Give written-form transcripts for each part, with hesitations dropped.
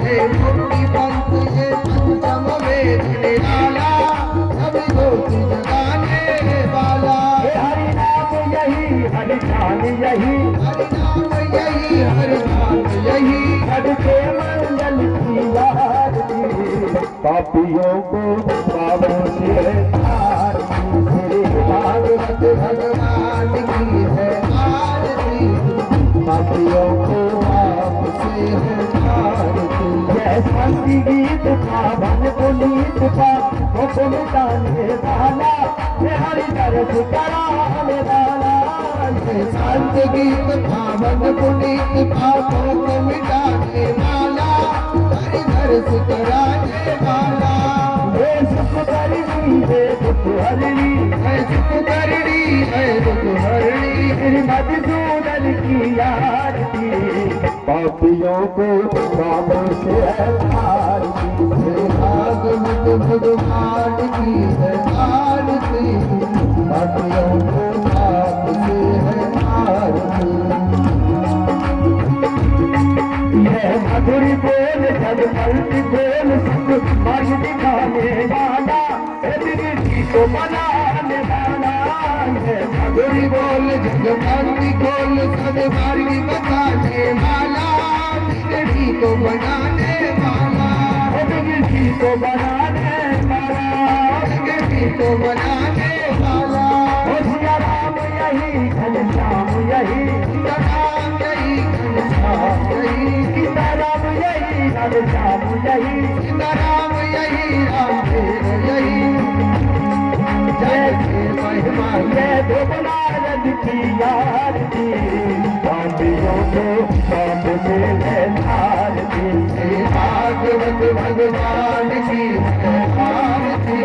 है मुक्ति पंथ ये पंचम वेद निराला सभी ज्योति जगाने वाला। हरि नाम यही हरि ध्यान यही हरि नाम यही हरि नाम यही सबके मंगल की आरती पापियों को पापों से तारती श्री भागवत भगवान की है आरती पापियों को आपसे है आरती। जय शांति गीत पावन पुनीत पापों को मिटाने वाला ये हरि दर्श कराने वाला। शांत गीत पावन पुनीत पापों को मिटाने वाला हरि दर्श कराने वाला। हे सुख करनी हे दुख हरणी है सुख करनी है दुख हरणी श्री मधुसूदन की आरती पापियों को पापों से तारती भागवत भगवान की है आरती पापियों को पाप से है आरती। यह मधुर बोल जब पलटी बोल सुख मार्ग दिखाने वाला दृष्टि को बनाने वाला। यह मधुर बोल जगमांगी बोल सब मार्ग बताने वाला दृष्टि को बनाने वाला। दृष्टि को बनाने वाला दृष्टि को बनाने वाला। सिया राम यही घनश्याम यही सीता राम यही घनश्याम यही सीता राम यही घनश्याम यही सीता राम यही रामदेव यही। जय जय महिमा जय दोपनारद की आरती पापियों को पाप से है तारती जय भागवत भगवान की है आरती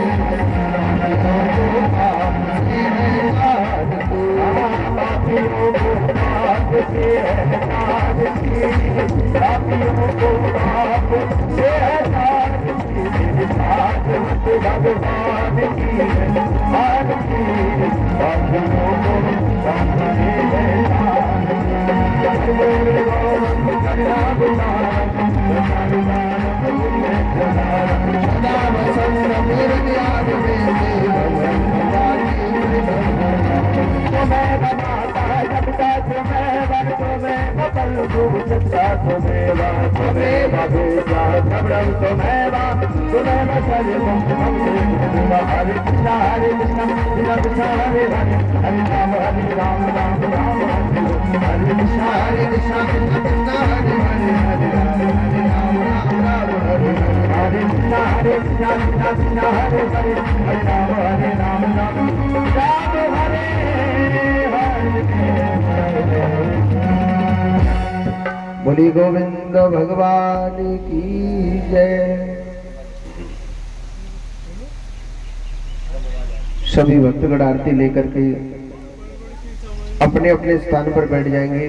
पापियों को पाप से है तारती पापियों को पाप से है तारती भागवत भगवान की है आरती पापियों को पाप से है सदा वसंत मेरे ध्यान में भगवान तुम्हें बनाता जगता तुम्हें वन तुम्हें कपल दूसरा तुम्हें भवेशा सबरम तुम्हें तुम्हें मसल हरे कृष्ण हरे कृष्ण कृष्ण हरे हरे हरे राम राम राम हरे कृष्ण हरे कृष्ण कृष्ण कृष्ण हरे हरे हरे राम राम हरे हरे। हरे कृष्ण कृष्ण कृष्ण हरे हरे हरे राम राम हरे बोली गोविंद भगवान की जय। सभी भक्तगण आरती लेकर के अपने अपने स्थान पर बैठ जाएंगे।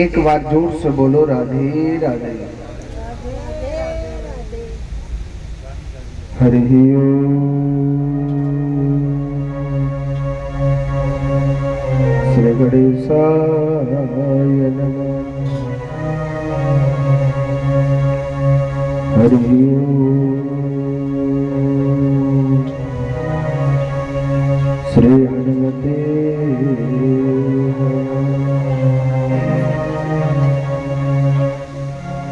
एक बार जोर से बोलो राधे राधे। हरि श्री गणेशाय नमः। हरि श्री हनुमते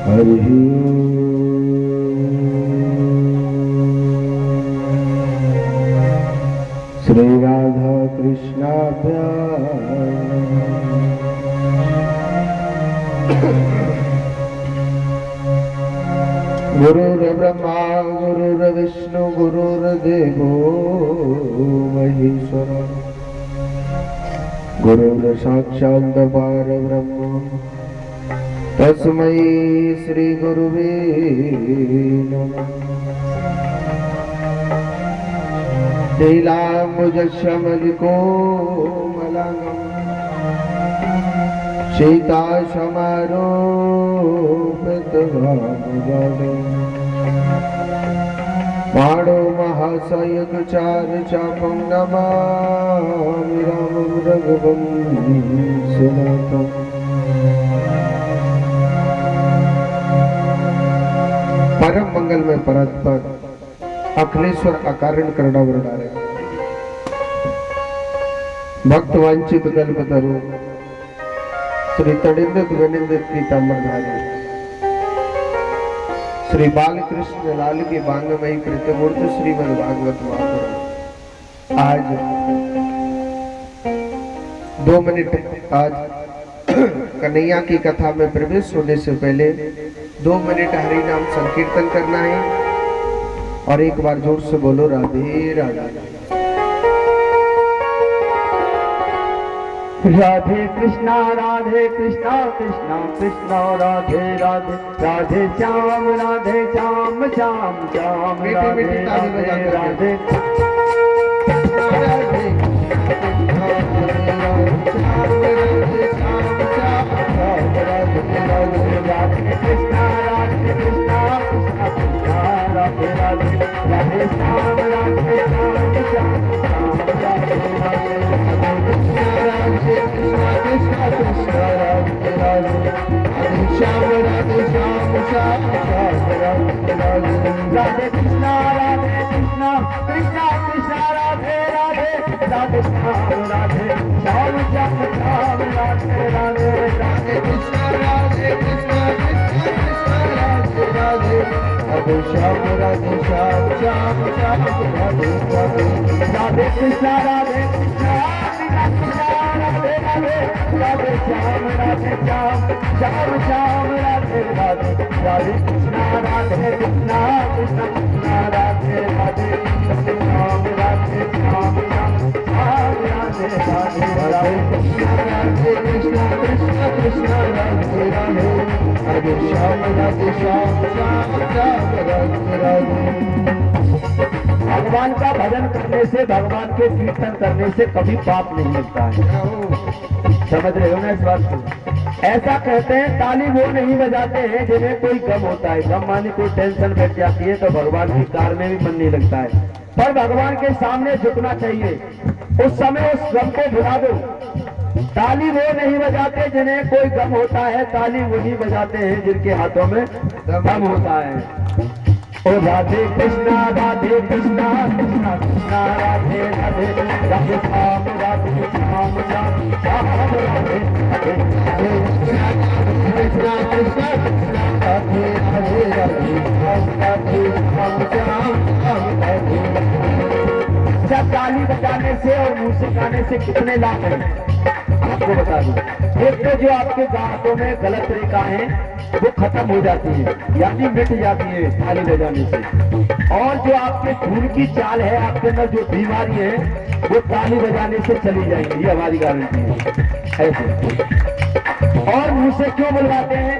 हरि श्री राधा कृष्णाभ्यां गुरुर्ब्रह्मा गुरुर्विष्णु गुरुर्देवो महेश्वर गुरुर्साक्षात् परब्रह्म तस्मै श्री गुरुवे नमः। नीलाम्बुजश्यामलिकोमलांगं सीतासमारोपितवानुगागं माणो महासायकचारुचापं नमामि रामं रघुवंशनाथम्। में परत पर अखिलेश्वर अकारण करना वरना रहे भक्त वांछित कल्प तरु श्री तड़िंदित विनिंदित पीताम्बरधारी श्री बालकृष्ण लाल की बांगमयी कृतमूर्ति श्रीमद् भागवत महापुराण। आज 2 मिनट आज कन्हैया की कथा में प्रवेश होने से पहले 2 मिनट हरि नाम संकीर्तन करना है और एक बार जोर से बोलो राधे राधे। राधे कृष्णा कृष्णा कृष्णा राधे राधे राधे श्याम श्याम श्याम राधे राधे राधे कृष्णा कृष्णा कृष्णा राधे राधे राधे श्याम श्याम श्याम राधे श्याम श्याम राधे कृष्णा कृष्णा कृष्णा राधे राधे राधे श्याम श्याम श्याम राधे राधे राधे कृष्णा कृष्णा राधे राधे राधे श्याम श्याम श्याम राधे राधे राधे कृष्णा कृष्णा राधे राधे राधे श्याम श्याम श्याम राधे राधे राधे कृष्णा कृष्णा कृष्णा राधे राधे राधे श्याम श्याम श्याम राधे राधे राधे कृष्णा कृष्णा राधे राधे राधे श्याम श्याम श्याम राधे राधे। भगवान का भजन करने से, भगवान के कीर्तन करने से कभी पाप नहीं लगता है। समझ रहे हो ना इस बात को? ऐसा कहते हैं ताली वो नहीं बजाते हैं जिन्हें कोई गम होता है। गम माने कोई टेंशन बैठ जाती है तो भगवान की कार में भी मन नहीं लगता है। पर भगवान के सामने झुकना चाहिए, उस समय उस गम को भुला दो। ताली वो नहीं बजाते जिन्हें कोई गम होता है, ताली वही बजाते हैं जिनके हाथों में गम होता है। ओ राधे कृष्णा कृष्णा कृष्णा राधे राधे राधे श्याम श्याम श्याम राधे राधे कृष्णा कृष्णा राधे राधे राधे श्याम श्याम राधे। ताली बजाने से और मूसिक गाने से कितने लाभ हैं आपको बता दूं। एक तो जो आपके गानों में गलत रेखा है वो खत्म हो जाती है, यानी मिट जाती है ताली बजाने से। और जो आपके खून की चाल है, आपके अंदर जो बीमारी है वो ताली बजाने से चली जाएगी, ये हमारी गारंटी है। ऐसे और मुझसे क्यों बुलवाते हैं?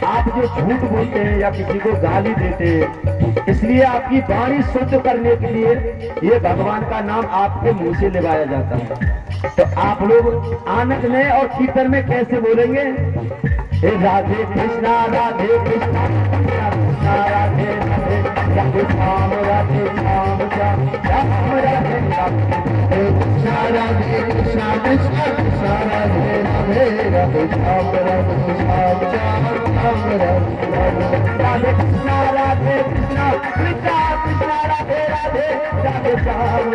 आप जो झूठ बोलते हैं या किसी को गाली देते हैं, इसलिए आपकी वाणी शुद्ध करने के लिए ये भगवान का नाम आपके मुंह से लिवाया जाता है। तो आप लोग आनंद में और कीर्तन में कैसे बोलेंगे? राधे कृष्णा कृष्णा कृष्णा राधे राधे राधे श्याम श्याम श्याम राधे कृष्णा कृष्णा कृष्णा कृष्णा राधे राधे राधे श्याम श्याम श्याम राधे कृष्णा कृष्णा कृष्णा कृष्णा राधे राधे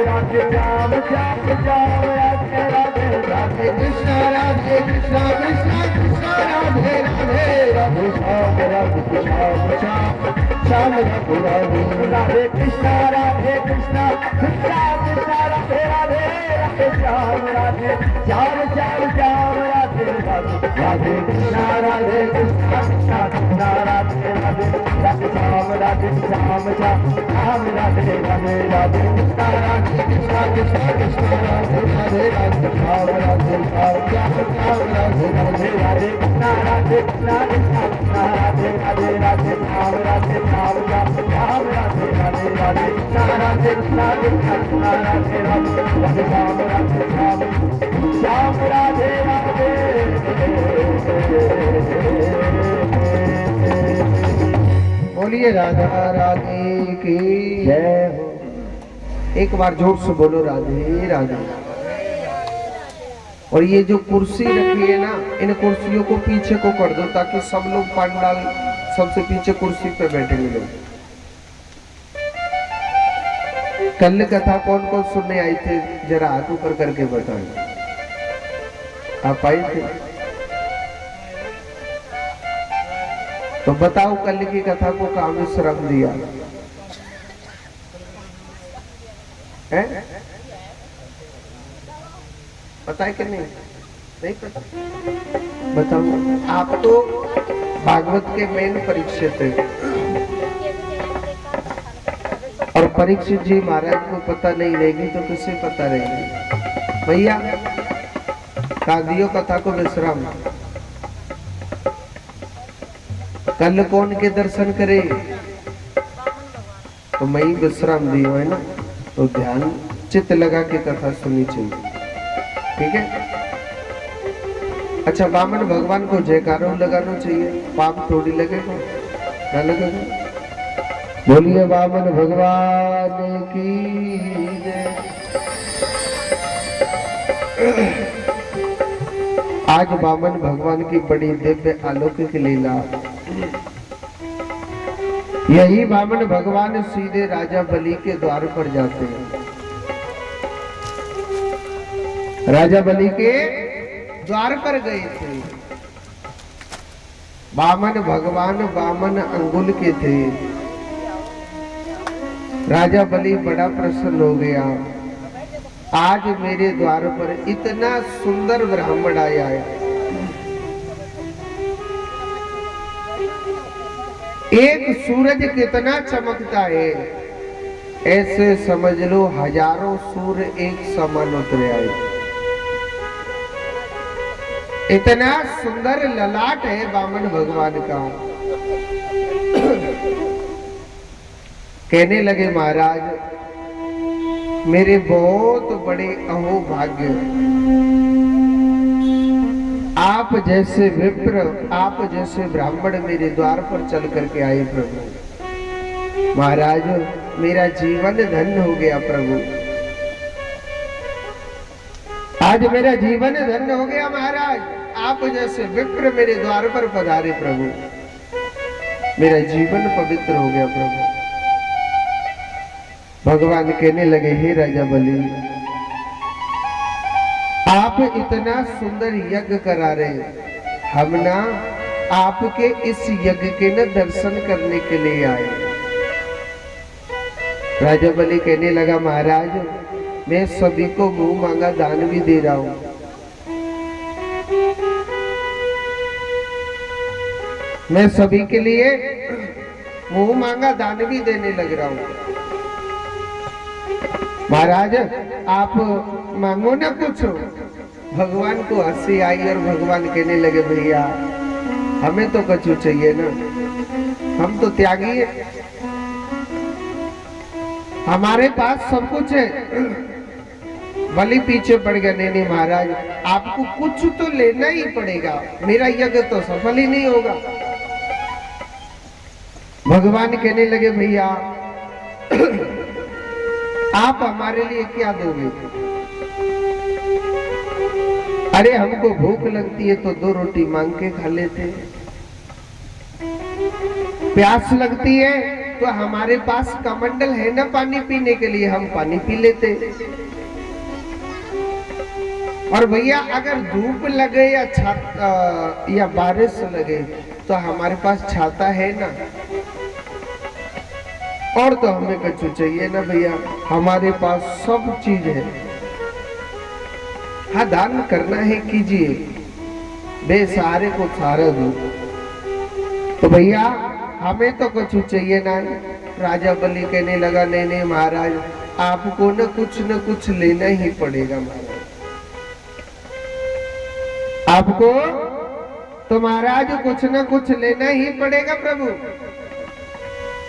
राधे श्याम श्याम श्याम राधे राधे राधे कृष्णा कृष्णा कृष्णा कृष्णा राधे राधे राधे श्याम श्याम श्याम राधे राधे राधे कृष्णा कृष्णा कृष्णा राधे राधे राधे श्याम श्याम श्याम राधे राधे राधे कृष्णा कृष्णा कृष्णा राधे राधे राधे श्याम श्याम श्याम राधे राधे राधे कृष्णा कृष्णा कृष्णा राधे राधे राधे श्याम श्याम श्याम राधे राधे राधे कृष्णा कृष्णा कृष्णा राधे राधे राधे श्याम श्याम श्याम राधे राधे राधे कृष्णा कृष्णा कृष्णा राधे राधे राधे श्याम श्याम श्याम राधे राधे। बोलिए राधा राधे की जय हो। एक बार जोर से बोलो राधे राधे। और ये जो कुर्सी रखी है ना, इन कुर्सियों को पीछे को कर दो ताकि सब लोग पंडाल सबसे पीछे कुर्सी पे बैठेंगे लोग। कल कथा कौन कौन सुनने आए थे, जरा हाथ ऊपर करके बताएं। आप आए थे तो बताओ, कल की कथा को कहाँ विश्राम दिया है? पता है कि नहीं? नहीं पता? बताओ। आप तो भागवत के मेन परीक्षित है, और परीक्षित जी महाराज को पता नहीं रहेगी तो किसे पता रहेगी? भैया कादियों कथा को विश्राम। कल कौन के दर्शन करे? तो मैं ही विश्राम दियो है ना, तो ध्यान चित्त लगा के कथा सुननी चाहिए, ठीक है? अच्छा, वामन भगवान को जयकारो लगाना चाहिए, पाप थोड़ी लगेगा, ना लगेगा? बोलिए वामन भगवान की जय। आज वामन भगवान की बड़ी दिव्य अलौकिक लीला। यही वामन भगवान सीधे राजा बलि के द्वार पर जाते हैं। राजा बलि के द्वार पर गए थे। वामन भगवान वामन अंगुल के थे। राजा बलि बड़ा प्रसन्न हो गया, आज मेरे द्वार पर इतना सुंदर ब्राह्मण आया है। एक सूरज कितना चमकता है, ऐसे समझ लो हजारों सूर्य एक समान उतरे आए। इतना सुंदर ललाट है वामन भगवान का। कहने लगे महाराज, मेरे बहुत बड़े अहोभाग्य, आप जैसे विप्र, आप जैसे ब्राह्मण मेरे द्वार पर चल करके आए प्रभु। महाराज मेरा जीवन धन्य हो गया प्रभु, आज मेरा जीवन धन्य हो गया महाराज। आप जैसे विप्र मेरे द्वार पर पधारे प्रभु, मेरा जीवन पवित्र हो गया प्रभु। भगवान कहने लगे, हे राजा बलि, आप इतना सुंदर यज्ञ करा रहे, हम ना आपके इस यज्ञ के न दर्शन करने के लिए आए। राजा बलि कहने लगा, महाराज मैं सभी को मुंह मांगा दान भी दे रहा हूं। मैं सभी के लिए मुंह मांगा दान भी देने लग रहा हूं। महाराज आप मांगो ना कुछ। भगवान को हंसी आई और भगवान कहने लगे, भैया हमें तो कछु चाहिए ना, हम तो त्यागी है, हमारे पास सब कुछ है। बलि पीछे पड़ गया, नहीं नहीं महाराज आपको कुछ तो लेना ही पड़ेगा, मेरा यज्ञ तो सफल ही नहीं होगा। भगवान कहने लगे, भैया आप हमारे लिए क्या दोगे? अरे हमको भूख लगती है तो 2 रोटी मांग के खा लेते, प्यास लगती है तो हमारे पास कमंडल है ना पानी पीने के लिए, हम पानी पी लेते। और भैया अगर धूप लगे या बारिश लगे तो हमारे पास छाता है ना, और तो हमें कुछ चाहिए ना भैया, हमारे पास सब चीज है। हाँ दान करना है कीजिए, बेसहारे को सहारा दो। तो भैया हमें तो कुछ चाहिए ना। राजा बलि कहने लगा, नहीं नहीं महाराज आपको न कुछ लेना ही पड़ेगा महाराज, आपको तो महाराज कुछ न कुछ लेना ही पड़ेगा प्रभु।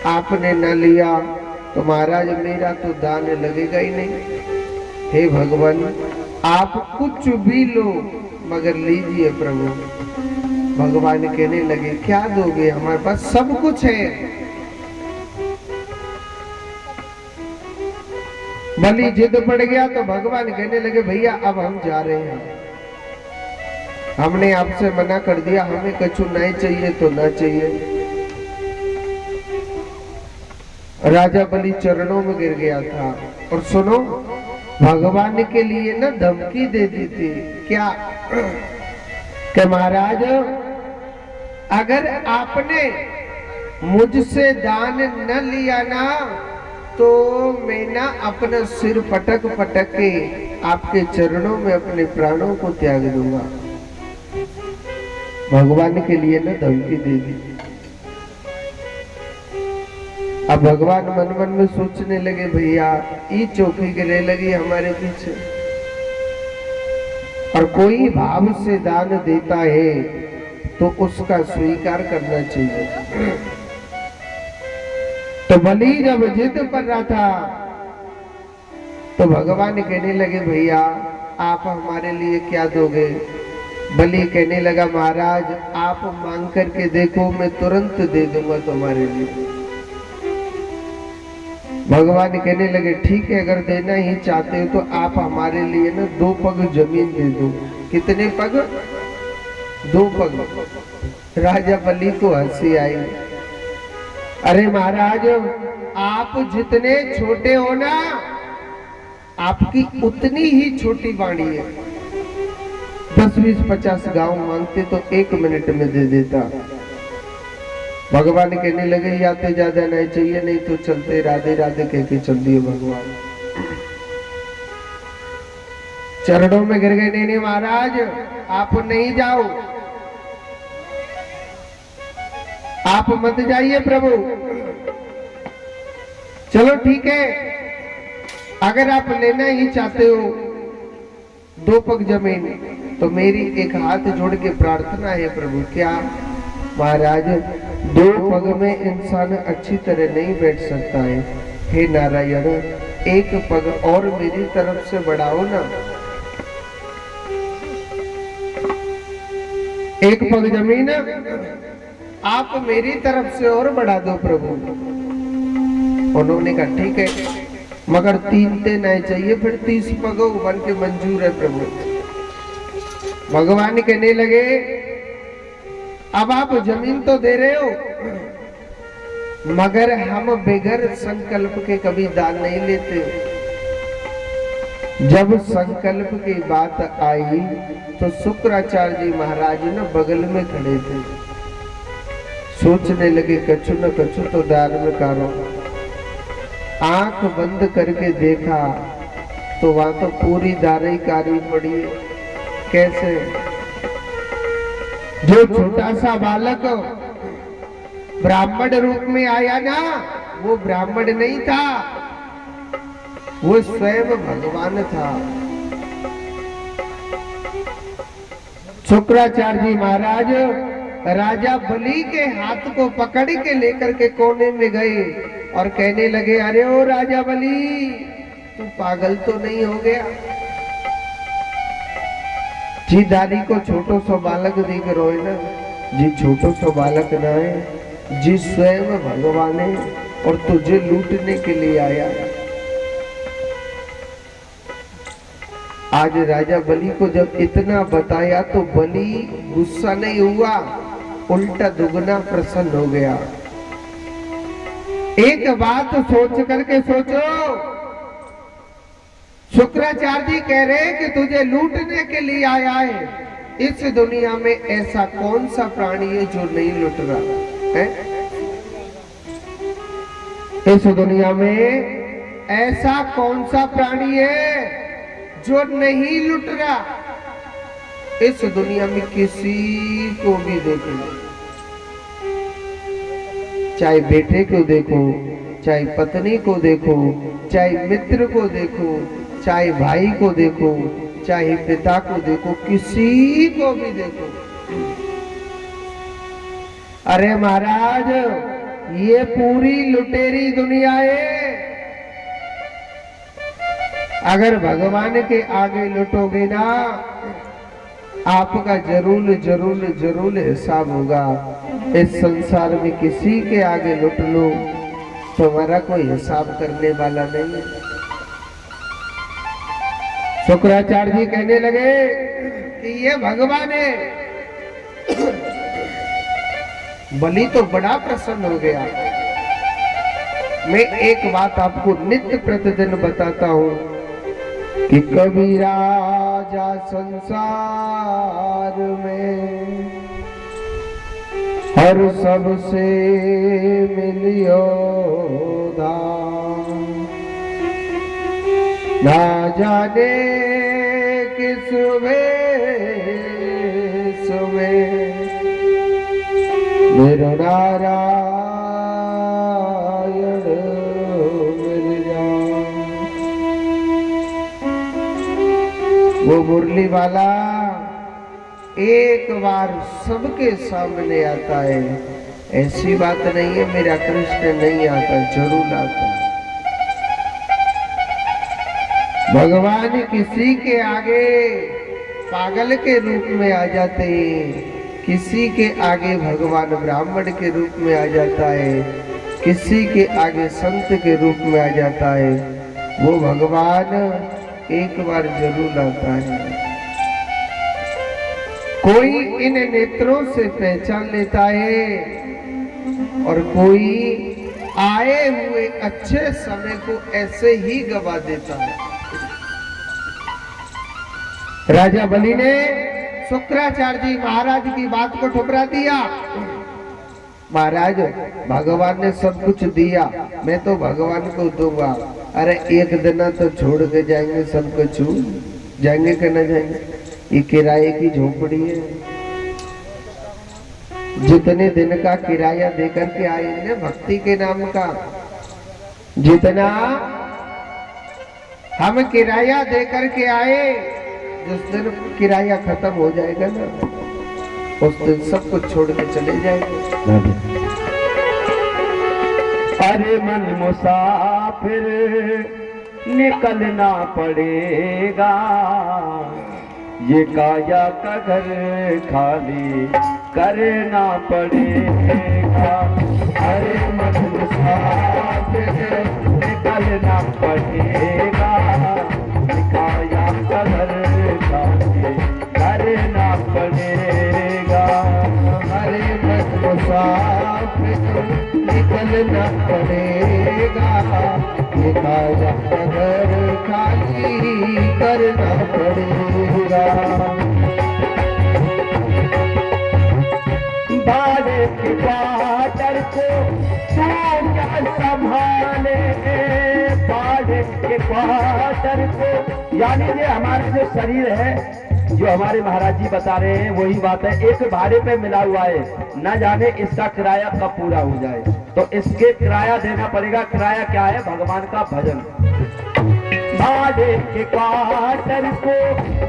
आपने न लिया तो महाराज मेरा तो दान लगेगा ही नहीं। हे भगवान आप कुछ भी लो मगर लीजिए प्रभु। भगवान कहने लगे, क्या दोगे? हमारे पास सब कुछ है। बलि जिद पड़ गया तो भगवान कहने लगे, भैया अब हम जा रहे हैं, हमने आपसे मना कर दिया, हमें कछु नहीं चाहिए तो ना चाहिए। राजा बलि चरणों में गिर गया था। और सुनो, भगवान के लिए ना धमकी दे दी थी। क्या? कि महाराज, अगर आपने मुझसे दान न लिया ना, तो मैं ना अपना सिर पटक पटक के आपके चरणों में अपने प्राणों को त्याग दूंगा। भगवान के लिए ना धमकी दे दी। अब भगवान मन मन में सोचने लगे, भैया ये चौकी गिरे लगी हमारे पीछे, और कोई भाव से दान देता है तो उसका स्वीकार करना चाहिए। तो बलि जब जिद कर रहा था तो भगवान कहने लगे, भैया आप हमारे लिए क्या दोगे? बलि कहने लगा, महाराज आप मांग करके देखो, मैं तुरंत दे दूंगा तुम्हारे लिए। भगवान कहने लगे, ठीक है, अगर देना ही चाहते हो तो आप हमारे लिए ना 2 पग जमीन दे दो। कितने पग? 2 पग। राजा बलि को हंसी आई। अरे महाराज, आप जितने छोटे हो ना, आपकी उतनी ही छोटी वाणी है। 10, 20, 50 गांव मांगते तो 1 मिनट में दे देता। भगवान कहने लगे, याते ज्यादा नहीं चाहिए, नहीं तो चलते राधे राधे कह के चल दिए भगवान। चरणों में गिर गए, नहीं महाराज आप नहीं जाओ, आप मत जाइए प्रभु। चलो ठीक है, अगर आप लेना ही चाहते हो 2 पग जमीन, तो मेरी एक हाथ जोड़ के प्रार्थना है प्रभु। क्या? महाराज 2 पग में इंसान अच्छी तरह नहीं बैठ सकता है। हे नारायण, 1 पग और मेरी तरफ से बढ़ाओ ना। 1 पग जमीन आप मेरी तरफ से और बढ़ा दो प्रभु। उन्होंने कहा ठीक है, मगर 3 ते नहीं चाहिए, फिर 30 पग बन के मंजूर है प्रभु। भगवान कहने लगे, अब आप जमीन तो दे रहे हो, मगर हम बेगर संकल्प के कभी दान नहीं लेते। जब संकल्प की बात आई तो शुक्राचार्य जी महाराज ना बगल में खड़े थे। सोचने लगे, कछु न कछु तो दान में करो। आंख बंद करके देखा तो वहां तो पूरी दारई कारी पड़ी है। कैसे? जो छोटा सा बालक ब्राह्मण रूप में आया ना, वो ब्राह्मण नहीं था, वो स्वयं भगवान था। शुक्राचार्य जी महाराज राजा बलि के हाथ को पकड़ के लेकर के कोने में गए और कहने लगे, अरे ओ राजा बलि, तू पागल तो नहीं हो गया? जी दादी को छोटो सो बालक देख रोए ना, जी छोटो सो बालक ना है, जी स्वयं भगवान है और तुझे लूटने के लिए आया। आज राजा बलि को जब इतना बताया तो बलि गुस्सा नहीं हुआ, उल्टा दुगना प्रसन्न हो गया। एक बात सोच करके सोचो, शुक्राचार्य जी कह रहे कि तुझे लूटने के लिए आया है। इस दुनिया में ऐसा कौन सा प्राणी है जो नहीं लूट रहा है? इस दुनिया में ऐसा कौन सा प्राणी है जो नहीं लूट रहा? इस दुनिया में किसी को भी देखो, चाहे बेटे को देखो, चाहे पत्नी को देखो, चाहे मित्र को देखो, चाहे भाई को देखो, चाहे पिता को देखो, किसी को भी देखो। अरे महाराज, ये पूरी लुटेरी दुनिया है। अगर भगवान के आगे लुटोगे ना, आपका जरूर जरूर जरूर हिसाब होगा। इस संसार में किसी के आगे लुट लो तो हमारा कोई हिसाब करने वाला नहीं है। शुक्राचार्य जी कहने लगे कि ये भगवान है। बलि तो बड़ा प्रसन्न हो गया। मैं एक बात आपको नित्य प्रतिदिन बताता हूं कि कभी राजा संसार में हर सबसे मिलियो दान, ना जाने किस वेश में मेरो नारायण मिल जाए। वो मुरली वाला एक बार सबके सामने आता है, ऐसी बात नहीं है मेरा कृष्ण नहीं आता, जरूर आता है। भगवान किसी के आगे पागल के रूप में आ जाते हैं, किसी के आगे भगवान ब्राह्मण के रूप में आ जाता है, किसी के आगे संत के रूप में आ जाता है। वो भगवान एक बार जरूर आता है। कोई इन नेत्रों से पहचान लेता है और कोई आए हुए अच्छे समय को ऐसे ही गवा देता है। राजा बलि ने शुक्राचार्य जी महाराज की बात को ठुकरा दिया। महाराज भगवान ने सब कुछ दिया, मैं तो भगवान को दूंगा। अरे एक दिन तो छोड़ के जाएंगे, सब कुछ जाएंगे कि न जाएंगे? ये किराए की झोपड़ी है, जितने दिन का किराया देकर के आएंगे भक्ति के नाम का, जितना हम किराया देकर के आए, जिस दिन किराया खत्म हो जाएगा ना, उस दिन सब कुछ छोड़ के चले जाएंगे। अरे मन मुसाफिर निकलना पड़ेगा, ये काया का घर खाली करना पड़ेगा। अरे मन मुसाफिर निकलना पड़ेगा, ये काया का घर खाली करना पड़ेगा। अरे मन मुसाफिर निकलना पड़ेगा, ये काया का घर खाली करना पड़ेगा। भाड़े के क्वार्टर को तू क्या संभाले, भाड़े के क्वार्टर को, यानी ये हमारा जो शरीर है, जो हमारे महाराज जी बता रहे हैं वही बात है। एक भाड़े पे मिला हुआ है, न जाने इसका किराया कब पूरा हो जाए, तो इसके किराया देना पड़ेगा। किराया क्या है? भगवान का भजन। भाड़े के क्वार्टर को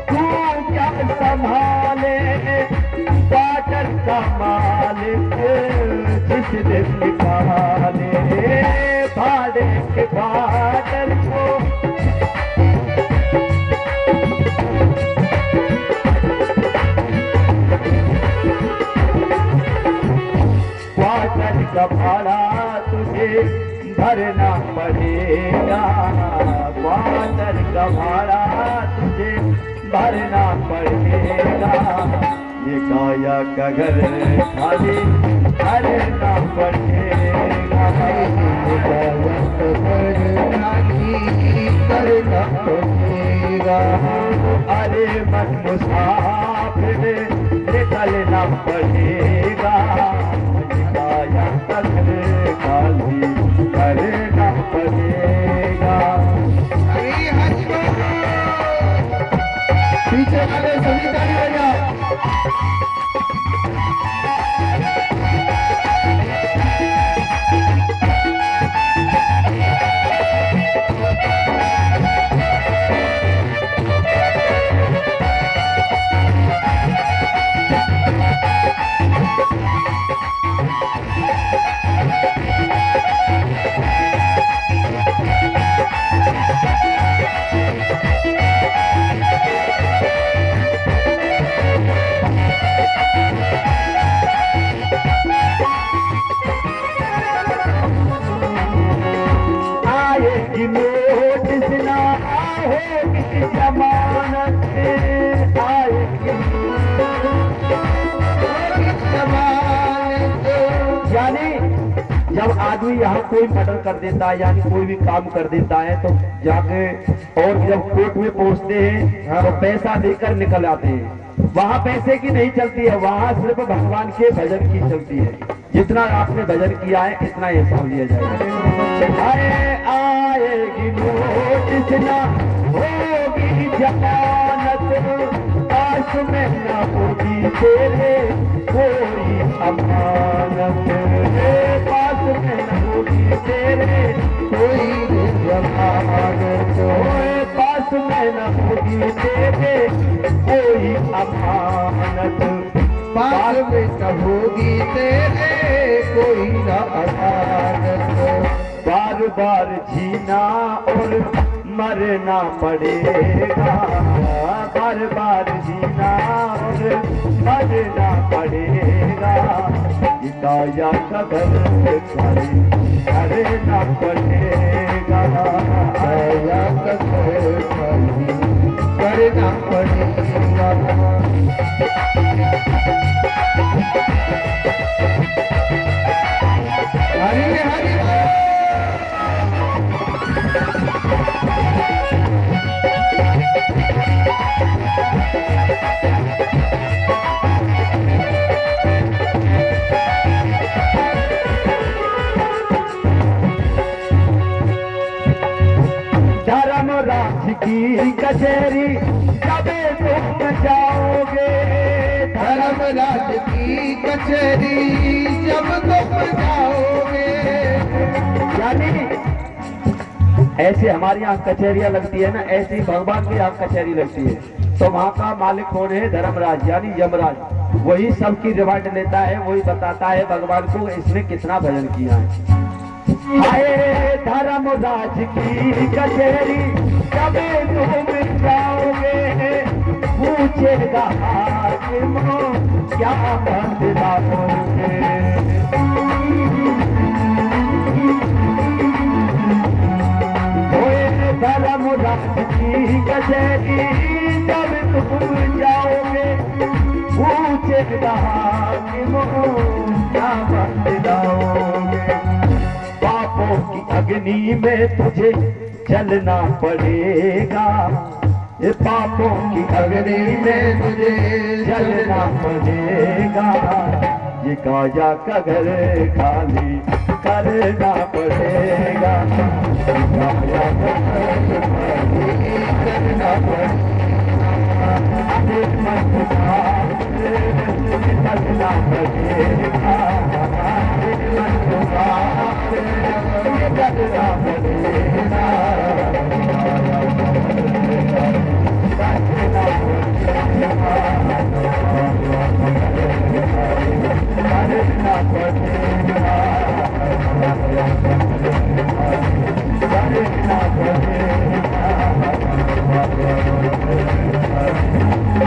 तू क्या संभाले, क्वार्टर का मालिक जिस दिन निकाले। भाड़े के क्वार्टर को क्वार्टर का भाड़ा तुझे भरना पड़ेगा, क्वार्टर का भाड़ा तुझे भरना पड़ेगा। ये काया का घर खाली करना पड़ेगा, ये काया का घर खाली करना पड़ेगा। अरे मन मुसाफिर निकलना पड़ेगा, ये काया का घर खाली करना पड़ेगा। अरे हरि बोल। पीछे वाले सभी ताली बजाओ। जब आदमी यहाँ कोई मर्डर कर देता है यानी कोई भी काम कर देता है तो जाके और जब कोर्ट में पहुंचते हैं तो पैसा देकर निकल आते हैं। वहाँ पैसे की नहीं चलती है, वहाँ सिर्फ भगवान के भजन की चलती है। जितना आपने भजन किया है इतना हिसाब लिया जाएगा। अरे आएगी नोटिस ना होगी जमानत, पास में न होगी तेरे कोई अमानत, पास में न होगी तेरे कोई जमानत, पास में न होगी तेरे कोई अमानत, पास में न होगी तेरे कोई न अमानत। बार बार जीना और मरना पड़ेगा, बार बार जीना और मरना पड़ेगा, हिदाया कदर करना पड़ेगा, हिदाया कदर करना पड़ेगा। हरि हरि धर्मराज की कचहरी जब तुम जाओगे, धर्मराज की कचहरी जब तुम जाओगे। यानी ऐसे हमारे यहाँ कचहरियाँ लगती है ना, ऐसे ही भगवान की यहाँ कचहरी लगती है। तो वहाँ का मालिक कौन है? धर्मराज यानी यमराज। वही सबकी रिवार्ड लेता है, वही बताता है भगवान को इसने कितना भजन किया है। आए धर्मराज की कचहरी जब तुम जाओगे, पूछेगा हाकिम क्या बदलाओगे, धर्मराज की कचहरी जब तुम जाओगे, पूछेगा हाकिम क्या बदलाओगे, पापों की अग्नि में तुझे जलना पड़ेगा, ये पापों की अग्नि में तुझे जलना पड़ेगा, ये काया का घर खाली करना पड़ेगा, काया का घर खाली करना पड़ेगा,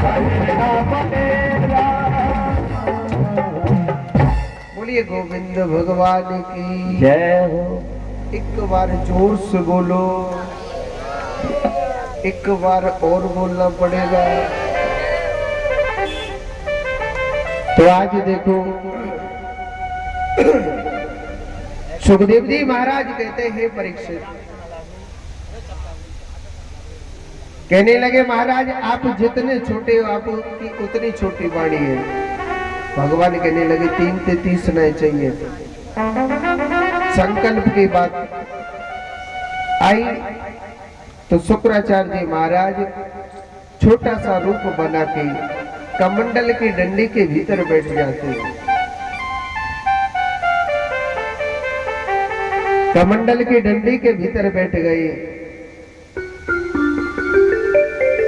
करना पड़ेगा, बोलिए गोविंद भगवान की जय हो। एक बार जोर से बोलो, एक बार और बोलना पड़ेगा। तो आज देखो सुखदेव जी महाराज कहते हैं परीक्षित, कहने लगे महाराज आप जितने छोटे हो आपकी उतनी छोटी वाणी है। भगवान कहने लगे 3 से 30 नहीं चाहिए। संकल्प की बात आई तो शुक्राचार्य जी महाराज छोटा सा रूप बना के कमंडल की डंडी के भीतर बैठ जाते। कमंडल की डंडी के भीतर बैठ गए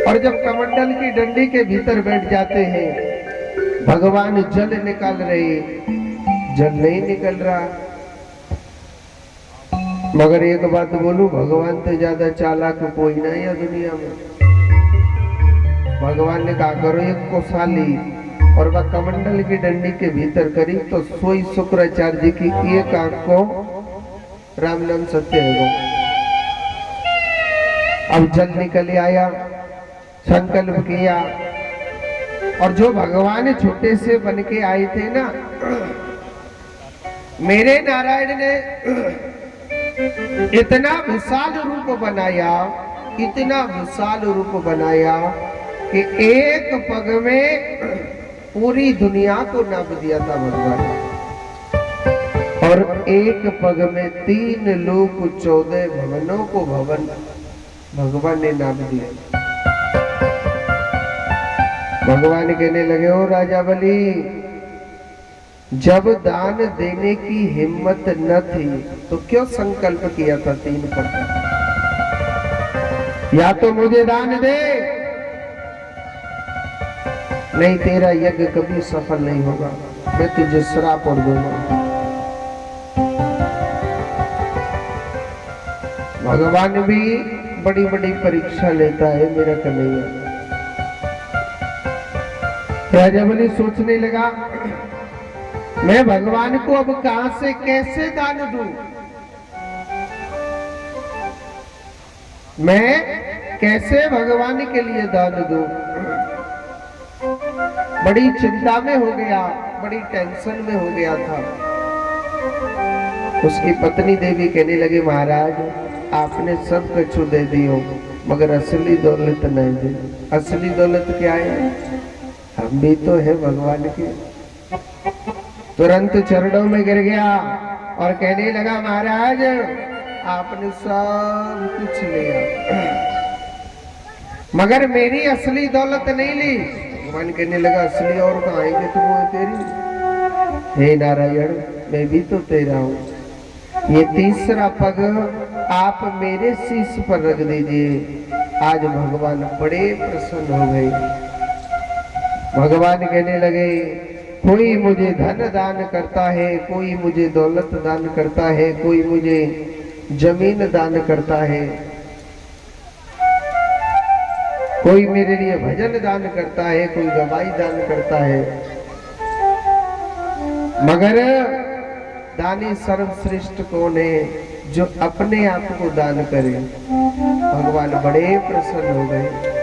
और जब कमंडल की डंडी के भीतर बैठ जाते हैं, भगवान जल निकाल रहे, जल नहीं निकल रहा। मगर एक बात बोलूं, भगवान तो ज्यादा चालाक कोई नहीं है दुनिया में। भगवान ने कहा करो एक कोसाली और वह कमंडल की डंडी के भीतर करी तो सोई शुक्राचार्य जी की एक आंख को राम नाम सत्य है। अब जल निकल आया, संकल्प किया और जो भगवान छोटे से बन के आए थे ना, मेरे नारायण ने इतना विशाल रूप बनाया, इतना विशाल रूप बनाया कि एक पग में पूरी दुनिया को नाप दिया था भगवान, और एक पग में 3 लोक 14 भवनों को भवन भगवान ने नाप दिया। भगवान कहने लगे, ओ राजा बलि, जब दान देने की हिम्मत न थी तो क्यों संकल्प किया था 3 पग? या तो मुझे दान दे, नहीं तेरा यज्ञ कभी सफल नहीं होगा, मैं तुझे श्राप और दूंगा। भगवान भी बड़ी बड़ी परीक्षा लेता है मेरा कन्हैया। राजा बलि सोचने लगा, मैं भगवान को अब कहां से कैसे दान दूं? मैं कैसे भगवान के लिए दान दूं? बड़ी चिंता में हो गया, बड़ी टेंशन में हो गया था। उसकी पत्नी देवी कहने लगी, महाराज आपने सब कुछ दे दियो मगर असली दौलत नहीं दी। असली दौलत क्या है? हम भी तो है भगवान के। तुरंत चरणों में गिर गया और कहने लगा, महाराज आपने सब कुछ लिया मगर मेरी असली दौलत नहीं ली। भगवान कहने लगा, असली और कहाँ आएंगे तुम? वो तेरी। हे नारायण, मैं भी तो तेरा हूँ। ये तीसरा पग आप मेरे शीश पर रख दीजिए। आज भगवान बड़े प्रसन्न हो गए। भगवान कहने लगे, कोई मुझे धन दान करता है, कोई मुझे दौलत दान करता है, कोई मुझे जमीन दान करता है, कोई मेरे लिए भजन दान करता है, कोई गवाही दान करता है, मगर दानी सर्वश्रेष्ठ कौन है? जो अपने आप को दान करे। भगवान बड़े प्रसन्न हो गए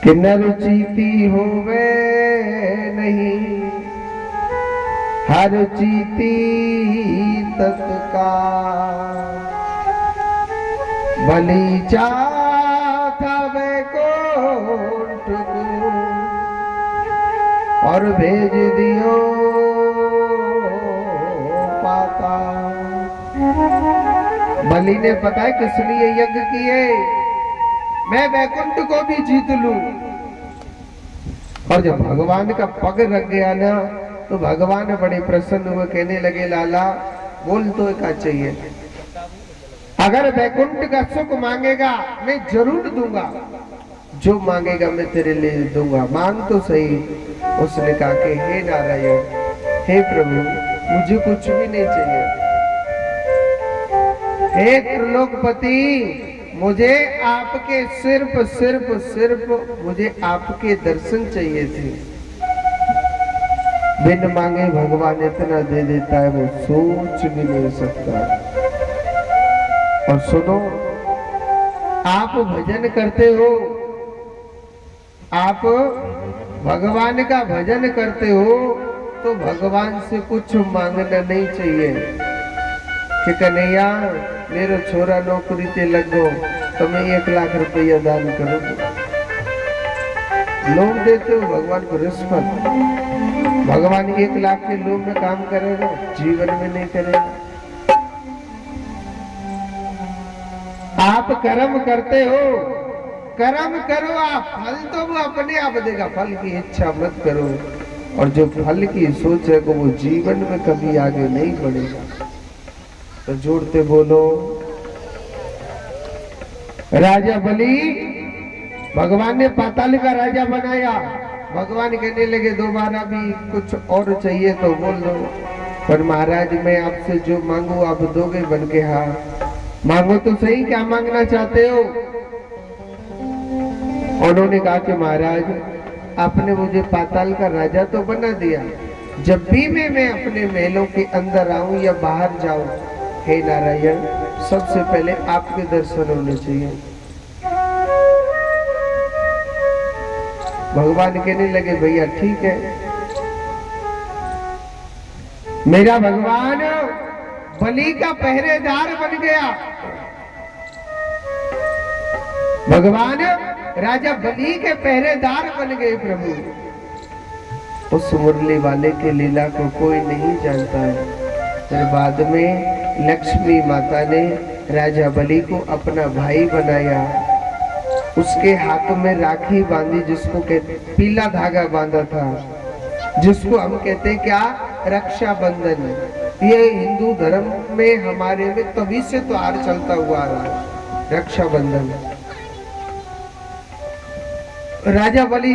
कि नर चीती होवे नहीं, हर चीती तत्काल, बलि चाथा वैकुंठ को और भेज दियो पाता। बलि ने पता है किस लिए यज्ञ किए? मैं वैकुंठ को भी जीत लूं। और जब भगवान का पग रख गया ना तो भगवान बड़े प्रसन्न हुए, कहने लगे, लाला बोल तो क्या चाहिए? अगर वैकुंठ का सुख मांगेगा मैं जरूर दूंगा, जो मांगेगा मैं तेरे लिए दूंगा, मांग तो सही। उसने कहा कि हे नारायण, हे प्रभु, मुझे कुछ भी नहीं चाहिए। हे त्रिलोकपति, मुझे आपके सिर्फ मुझे आपके दर्शन चाहिए थे। बिन मांगे भगवान इतना दे देता है, वो सोच भी नहीं सकता। और सुनो, आप भजन करते हो, आप भगवान का भजन करते हो तो भगवान से कुछ मांगना नहीं चाहिए कि कन्हैया मेरा छोरा नौकरी ते लग गो तो मैं 1 लाख रुपया दान करूँ। लोग देते हो भगवान को रिश्वत। भगवान 1 लाख के लोभ में काम करेगा? जीवन में नहीं करेगा। आप कर्म करते हो, कर्म करो आप, फल तो वो अपने आप देगा। फल की इच्छा मत करो, और जो फल की सोच है वो जीवन में कभी आगे नहीं बढ़ेगा। तो जोड़ते बोलो, राजा बलि भगवान ने पाताल का राजा बनाया। भगवान कहने लगे, दोबारा भी कुछ और चाहिए तो बोल दो। पर महाराज मैं आपसे जो मांगू आप दोगे? बन के हाँ। मांगो तो सही, क्या मांगना चाहते हो? उन्होंने कहा कि महाराज आपने मुझे पाताल का राजा तो बना दिया, जब भी मैं अपने महलों के अंदर आऊं या बाहर जाऊं, हे नारायण सबसे पहले आपके दर्शन होने चाहिए। भगवान कहने लगे, भैया ठीक है, मेरा भगवान बलि का पहरेदार बन गया। भगवान राजा बलि के पहरेदार बन गए प्रभु। उस मुरली वाले के लीला को कोई नहीं जानता है। फिर बाद में लक्ष्मी माता ने राजा बलि को अपना भाई बनाया, उसके हाथ में राखी बांधी, जिसको कहते पीला धागा बांधा था, जिसको हम कहते हैं क्या, रक्षाबंधन। ये हिंदू धर्म में हमारे में तभी से त्योहार चलता हुआ आ रहा है, रक्षाबंधन। राजा बलि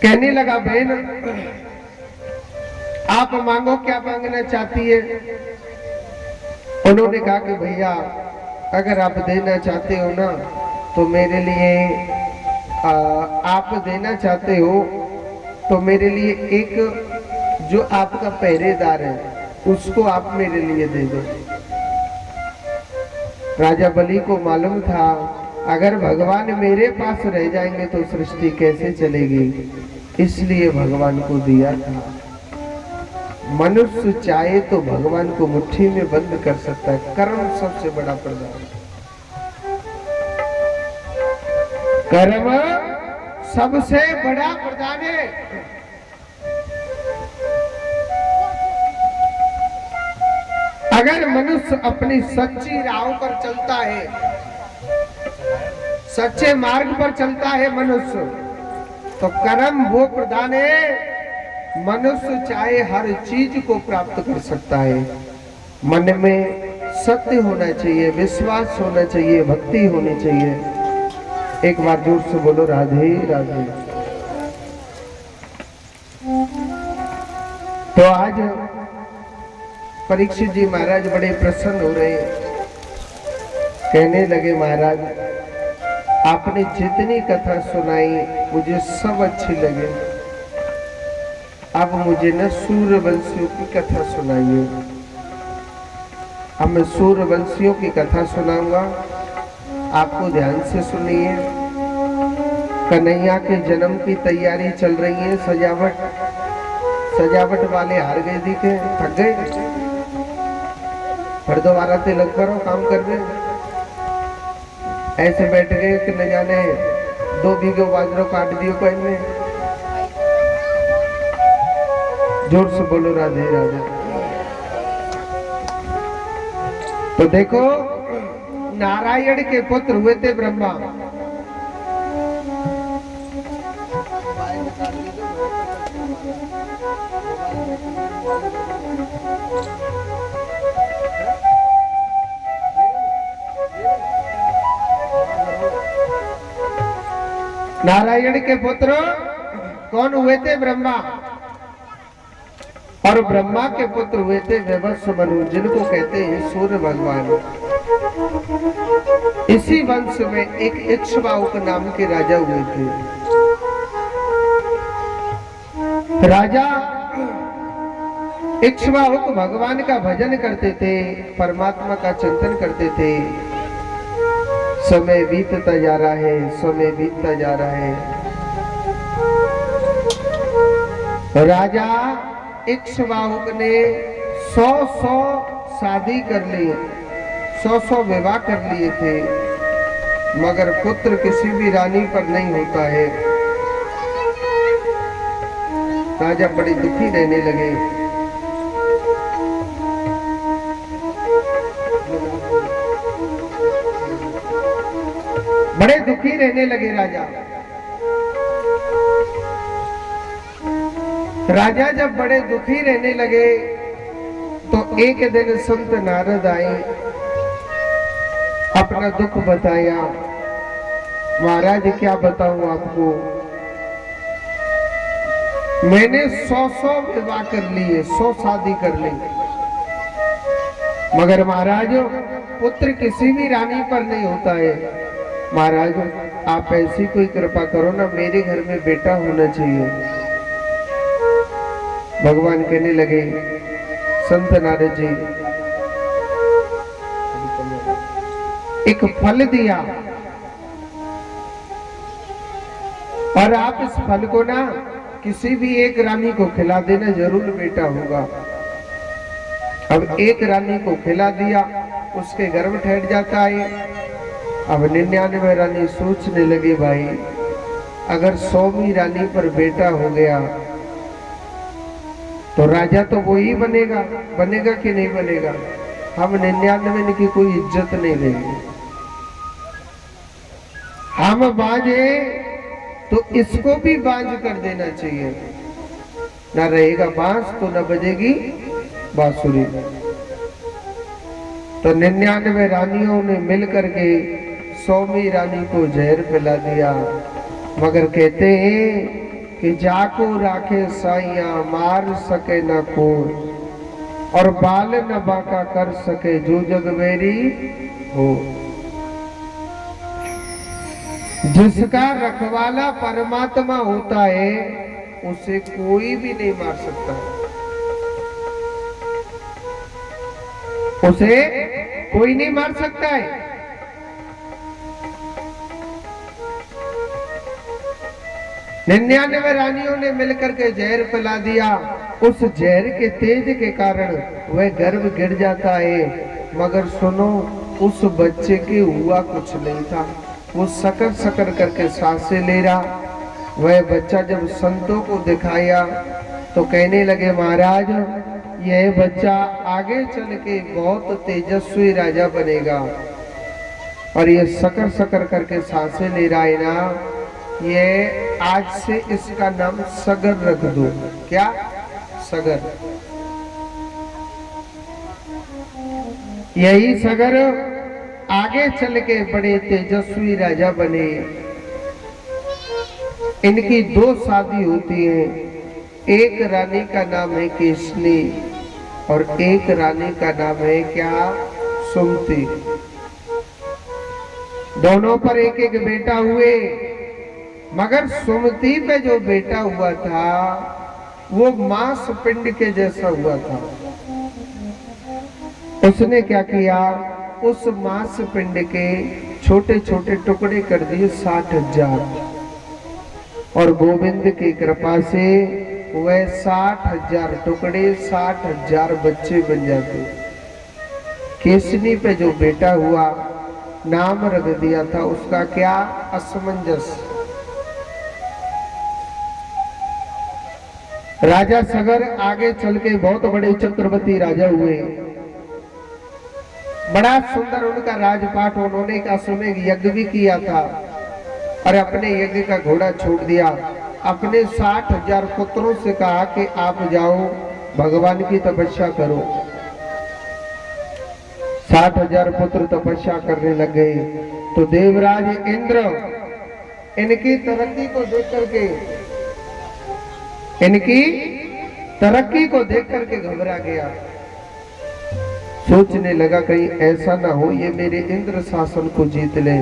कहने लगा, बहन आप मांगो, क्या मांगना चाहती है? उन्होंने कहा कि भैया अगर आप देना चाहते हो ना तो मेरे लिए आप देना चाहते हो तो मेरे लिए एक जो आपका पहरेदार है उसको आप मेरे लिए दे दो। राजा बलि को मालूम था अगर भगवान मेरे पास रह जाएंगे तो सृष्टि कैसे चलेगी, इसलिए भगवान को दिया था। मनुष्य चाहे तो भगवान को मुट्ठी में बंद कर सकता है। कर्म सबसे बड़ा प्रदान, कर्म सबसे बड़ा प्रदान है। अगर मनुष्य अपनी सच्ची राह पर चलता है, सच्चे मार्ग पर चलता है मनुष्य, तो कर्म वो प्रदान है। मनुष्य चाहे हर चीज को प्राप्त कर सकता है। मन में सत्य होना चाहिए, विश्वास होना चाहिए, भक्ति होनी चाहिए। एक बार जोर से बोलो राधे राधे। तो आज परीक्षित जी महाराज बड़े प्रसन्न हो रहे, कहने लगे महाराज आपने जितनी कथा सुनाई मुझे सब अच्छी लगे, अब मुझे न सूर्यवंशियों की कथा सुनाइए। अब मैं सूर्यवंशियों की कथा सुनाऊंगा, आपको ध्यान से सुनिए। कन्हैया के जन्म की तैयारी चल रही है, सजावट वाले हार गए, दिखे थक गए, फिर दोबारा तिलक करो, काम कर रहे ऐसे बैठ गए कि न जाने 2 बीघे बाजरो काट दियो कोई ने। जोर से बोलो राधे राधे। तो देखो नारायण के पुत्र हुए थे ब्रह्मा। नारायण के पुत्र कौन हुए थे? ब्रह्मा। और ब्रह्मा के पुत्र हुए थे वैवस्व मनु, जिनको कहते हैं सूर्य भगवान। इसी वंश में एक इक्ष्वाकु नाम के राजा हुए थे। राजा इक्ष्वाकु भगवान का भजन करते थे, परमात्मा का चिंतन करते थे। समय बीतता जा रहा है, समय बीतता जा रहा है। राजा इक्ष्वाकु ने 100 शादी कर ली, 100 विवाह कर लिए थे, मगर पुत्र किसी भी रानी पर नहीं होता है। राजा बड़े दुखी रहने लगे। बड़े दुखी रहने लगे राजा। राजा जब बड़े दुखी रहने लगे तो एक दिन संत नारद आए, अपना दुख बताया। महाराज क्या बताऊं आपको, मैंने 100 विवाह कर लिए, 100 शादी कर ली, मगर महाराज पुत्र किसी भी रानी पर नहीं होता है। महाराज आप ऐसी कोई कृपा करो ना, मेरे घर में बेटा होना चाहिए। भगवान कहने लगे, संत नारद जी एक फल दिया और आप इस फल को ना किसी भी एक रानी को खिला देना, जरूर बेटा होगा। अब एक रानी को खिला दिया, उसके गर्भ ठहर जाता है। अब 99 रानी सोचने लगी, भाई अगर 100वीं रानी पर बेटा हो गया तो राजा तो वो ही बनेगा, बनेगा कि नहीं बनेगा? हम 99 की कोई इज्जत नहीं देंगे। हम बाजे तो इसको भी बाज कर देना चाहिए। ना रहेगा बांस तो न बजेगी बांसुरी। तो 99 रानियों ने मिलकर के 100वीं रानी को जहर पिला दिया। मगर कहते हैं कि जाको राखे साइया मार सके न कोई, और बाल न बाका कर सके जो जग मेरी हो। जिसका रखवाला परमात्मा होता है उसे कोई भी नहीं मार सकता, उसे कोई नहीं मार सकता है। निन्यानवे रानियों ने मिलकर के जहर पिला दिया। उस जहर के तेज के कारण वह गर्भ गिर जाता है। मगर सुनो, उस बच्चे के हुआ कुछ नहीं था। वो सकड़ सकड़ करके सांसें ले रहा। वह बच्चा जब संतों को दिखाया तो कहने लगे, महाराज यह बच्चा आगे चल के बहुत तेजस्वी राजा बनेगा, और ये सकड़ सकड़ करके सांसें ले रहा है ना, ये आज से इसका नाम सगर रख दो। क्या? सगर। यही सगर आगे चल के बड़े तेजस्वी राजा बने। इनकी 2 शादी होती है। एक रानी का नाम है केसनी और एक रानी का नाम है क्या? सुमति। दोनों पर एक एक बेटा हुए। मगर सुमति पे जो बेटा हुआ था वो मांस पिंड के जैसा हुआ था। उसने क्या किया? उस मांस पिंड के छोटे छोटे टुकड़े कर दिए 60,000, और गोविंद की कृपा से वह 60,000 टुकड़े 60,000 बच्चे बन जाते। केसनी पे जो बेटा हुआ नाम रख दिया था उसका क्या? असमंजस। राजा सगर आगे चल के बहुत बड़े चक्रवर्ती राजा हुए। बड़ा सुंदर उनका राजपाट। उन्होंने एक अश्वमेध यज्ञ भी किया था और अपने यज्ञ का घोड़ा छोड़ दिया। अपने 60,000 पुत्रों से कहा कि आप जाओ भगवान की तपस्या करो। 60,000 पुत्र तपस्या करने लग गए। तो देवराज इंद्र इनकी तरक्की को देख करके घबरा गया। सोचने लगा कहीं ऐसा ना हो ये मेरे इंद्र शासन को जीत ले।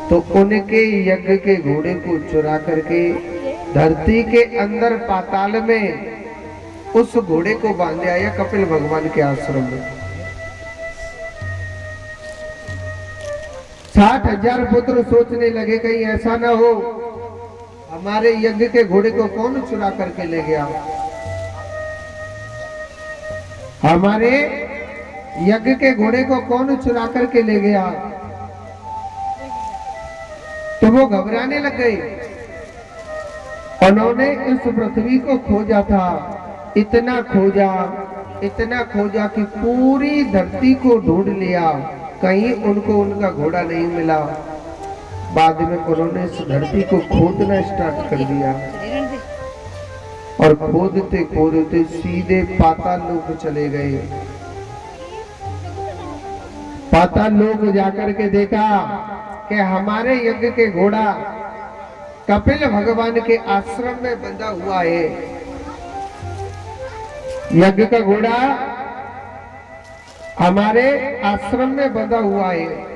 तो उनके यज्ञ के घोड़े को चुरा करके धरती के अंदर पाताल में उस घोड़े को बांध आया कपिल भगवान के आश्रम में। 60,000 पुत्र सोचने लगे कहीं ऐसा ना हो हमारे यज्ञ के घोड़े को कौन चुरा करके ले गया, हमारे यज्ञ के घोड़े को कौन चुरा करके ले गया। तो वो घबराने लग गए। उन्होंने इस पृथ्वी को खोजा था, इतना खोजा कि पूरी धरती को ढूंढ लिया, कहीं उनको उनका घोड़ा नहीं मिला। बाद में उन्होंने इस धरती को खोदना स्टार्ट कर दिया और खोदते खोदते सीधे पाताल लोक चले गए। पाताल लोक जाकर के देखा कि हमारे यज्ञ के घोड़ा कपिल भगवान के आश्रम में बंधा हुआ है। यज्ञ का घोड़ा हमारे आश्रम में बंधा हुआ है।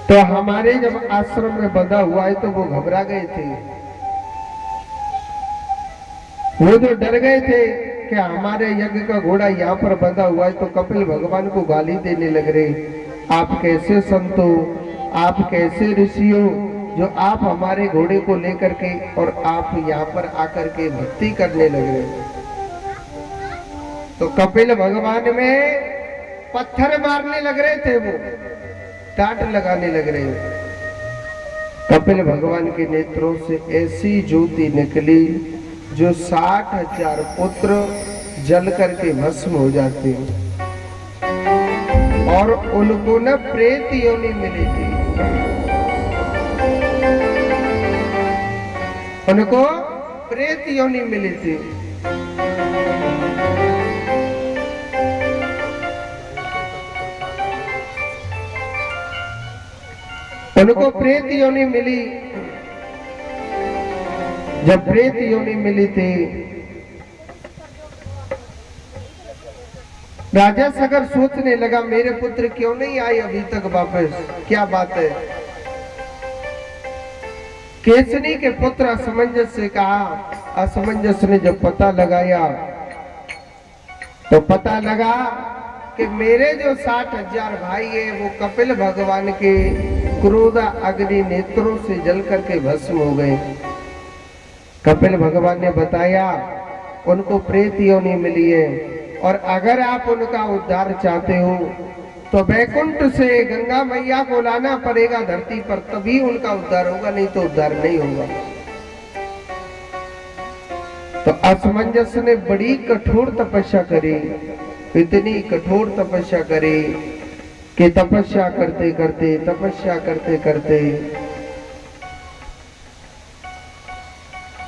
तो हमारे जब आश्रम में बंधा हुआ है तो वो घबरा गए थे। वो जो डर गए थे कि हमारे यज्ञ का घोड़ा यहाँ पर बंधा हुआ है, तो कपिल भगवान को गाली देने लग रहे। आप कैसे संत हो, आप कैसे ऋषि हो जो आप हमारे घोड़े को लेकर के और आप यहाँ पर आकर के भक्ति करने लग रहे हैं। तो कपिल भगवान में पत्थर मारने लग रहे थे, वो टाट लगाने लग रहे हैं। कपिल भगवान के नेत्रों से ऐसी ज्योति निकली जो 60,000 पुत्र जल करके भस्म हो जाते हैं। और उनको न प्रेत योनि मिली थी, उनको प्रेत योनि मिली थी। उनको प्रेत योनि मिली। जब प्रेत योनि मिली थी, राजा सगर सोचने लगा मेरे पुत्र क्यों नहीं आए अभी तक वापस, क्या बात है। केसनी के पुत्र असमंजस से कहा, असमंजस ने जब पता लगाया तो पता लगा कि मेरे जो 60,000 भाई है वो कपिल भगवान के क्रोध अग्नि नेत्रों से जल करके भस्म हो गए। कपिल भगवान ने बताया उनको प्रेत योनि मिली है और अगर आप उनका उद्धार चाहते हो तो वैकुंठ से गंगा मैया को लाना पड़ेगा धरती पर, तभी उनका उद्धार होगा, नहीं तो उद्धार नहीं होगा। तो असमंजस ने बड़ी कठोर तपस्या करी, इतनी कठोर तपस्या करी कि तपस्या करते करते तपस्या करते करते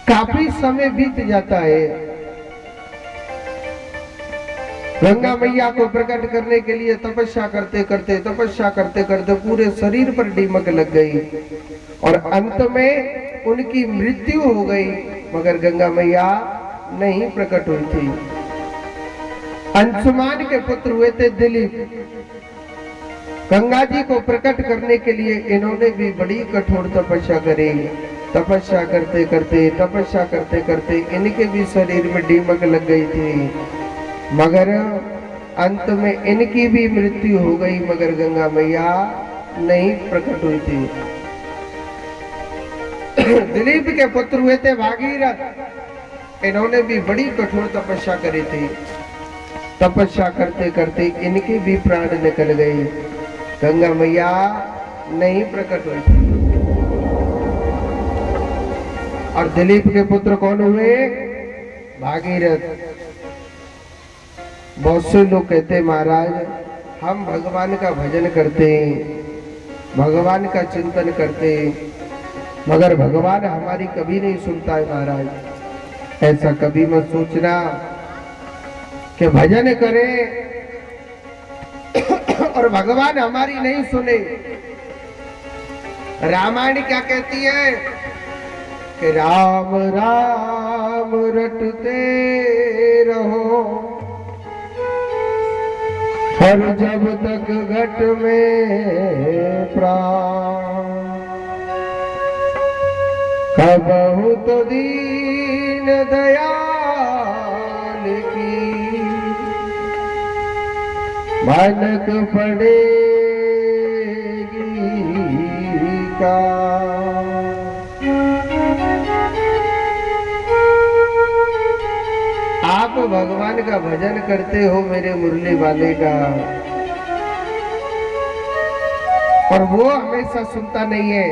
काफी समय बीत जाता है। गंगा मैया को प्रकट करने के लिए तपस्या करते करते पूरे शरीर पर दीमक लग गई और अंत में उनकी मृत्यु हो गई, मगर गंगा मैया नहीं प्रकट हुई थी। अंशुमान के पुत्र हुए थे दिलीप। गंगा जी को प्रकट करने के लिए इन्होंने भी बड़ी कठोर तपस्या करी। तपस्या करते करते इनके भी शरीर में दीमक लग गई थी, मगर अंत में इनकी भी मृत्यु हो गई, मगर गंगा मैया नहीं प्रकट हुई थी। दिलीप के पुत्र हुए थे भागीरथ। इन्होंने भी बड़ी कठोर तपस्या करी थी। तपस्या करते करते इनके भी प्राण निकल गए, गंगा मैया नहीं प्रकट हुई थी। और दिलीप के पुत्र कौन हुए? भागीरथ। बहुत से लोग कहते हैं महाराज हम भगवान का भजन करते हैं, भगवान का चिंतन करते हैं, मगर भगवान हमारी कभी नहीं सुनता है। महाराज ऐसा कभी मत सोचना कि भजन करें और भगवान हमारी नहीं सुने। रामायण क्या कहती है कि राम राम रटते रहो और जब तक घट में प्राण, कबहु तो दीन दयाल की मानक पड़ेगी का। आप भगवान का भजन करते हो मेरे मुरली वाले का, और वो हमेशा सुनता नहीं है,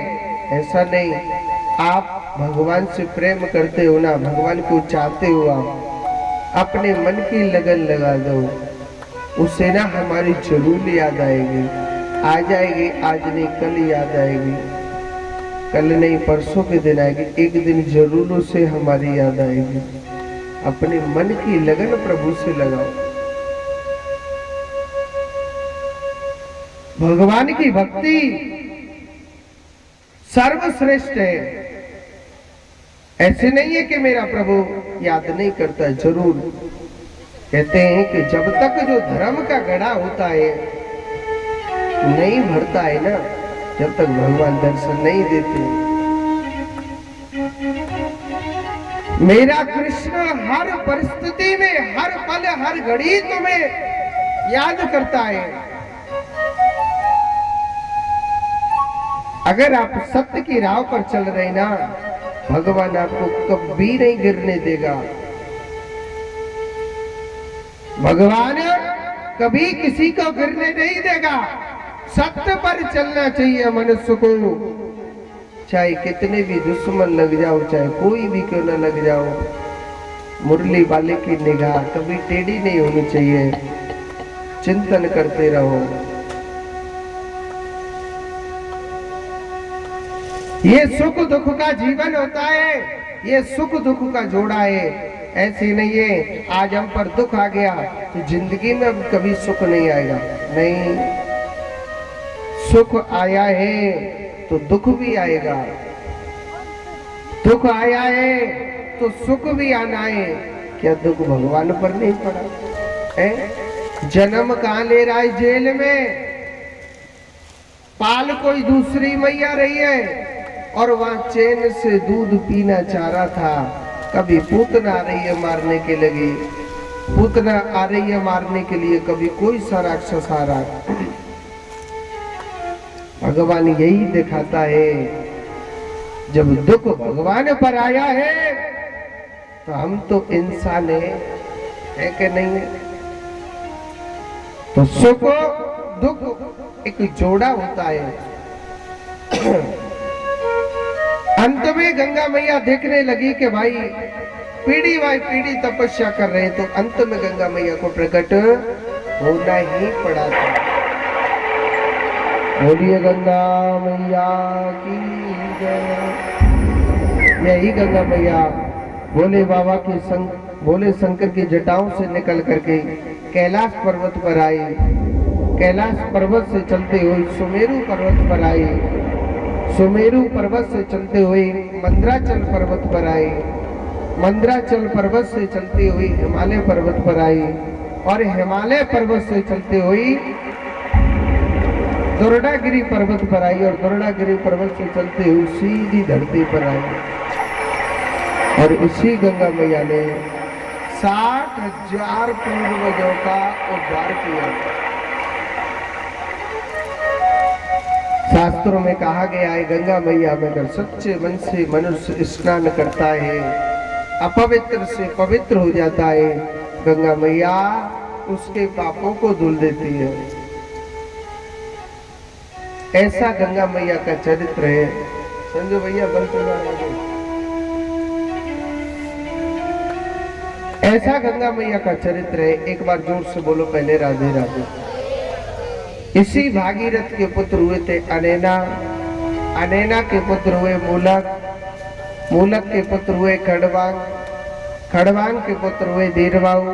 ऐसा नहीं। आप भगवान से प्रेम करते हो ना, भगवान को चाहते हो, आप अपने मन की लगन लगा दो, उससे ना हमारी जरूर याद आएगी। आ जाएगी, आज नहीं कल याद आएगी, कल नहीं परसों के दिन आएगी, एक दिन जरूर उसे हमारी याद आएगी। अपने मन की लगन प्रभु से लगाओ। भगवान की भक्ति सर्वश्रेष्ठ है। ऐसे नहीं है कि मेरा प्रभु याद नहीं करता, जरूर। कहते हैं कि जब तक जो धर्म का गड़ा होता है नहीं भरता है ना, जब तक भगवान दर्शन नहीं देते। मेरा कृष्ण हर परिस्थिति में, हर पल हर घड़ी तुम्हें याद करता है। अगर आप सत्य की राह पर चल रहे ना, भगवान आपको कभी नहीं गिरने देगा। भगवान कभी किसी को गिरने नहीं देगा। सत्य पर चलना चाहिए मनुष्य को, चाहे कितने भी दुश्मन लग जाओ, चाहे कोई भी क्यों न लग जाओ। मुरली वाले की निगाह कभी टेढ़ी नहीं होनी चाहिए। चिंतन करते रहो। ये सुख दुख का जीवन होता है, ये सुख दुख का जोड़ा है। ऐसे नहीं है आज हम पर दुख आ गया तो जिंदगी में अब कभी सुख नहीं आएगा। नहीं, सुख आया है तो दुख भी आएगा, दुख आया है तो सुख भी आना है। क्या दुख भगवान पर नहीं पड़ा है? जन्म कहाँ ले रहा है? जेल में। पाल कोई दूसरी मैया रही है और वहां चैन से दूध पीना चाह रहा था। कभी पूतना आ रही है मारने के लगी, पूतना आ रही है मारने के लिए, कभी कोई सा राक्षस आ रहा। भगवान यही दिखाता है, जब दुख भगवान पर आया है तो हम तो इंसान है कि नहीं? तो सुख दुख एक जोड़ा होता है। अंत में गंगा मैया देखने लगी कि भाई पीढ़ी बाई पीढ़ी तपस्या कर रहे, तो अंत में गंगा मैया को प्रकट होना ही पड़ा था। बोलिए गंगा मैया की जय। यही गंगा मैया भोले बाबा की भोले शंकर की जटाओं से निकल करके कैलाश पर्वत पर आई। कैलाश पर्वत से चलते हुए सुमेरु पर्वत पर आई। सुमेरु पर्वत से चलते हुए मंदराचल पर्वत पर आई। मंदराचल पर्वत से चलते हुए हिमालय पर्वत पर आई और हिमालय पर्वत से चलते हुए दोरडागिरी पर्वत पर आई और दोरडागिरी पर्वत से चलते हुए सीधी धरती पर आई। और इसी गंगा मैया ने 60,000 पूर्वजों का उद्धार किया। शास्त्रों में कहा गया है, गंगा मैया में अगर सच्चे मन से मनुष्य स्नान करता है, अपवित्र से पवित्र हो जाता है, गंगा मैया उसके पापों को धुल देती है। ऐसा गंगा मैया का चरित्र है। संजो भैया बंद। ऐसा गंगा मैया का चरित्र है। एक बार जोर से बोलो पहले राधे राधे। इसी भागीरथ के पुत्र हुए थे अनैना, अनैना के पुत्र हुए मूलक, मूलक के पुत्र हुए खड़वांग, खड़वांग के पुत्र हुए धीरबाहु,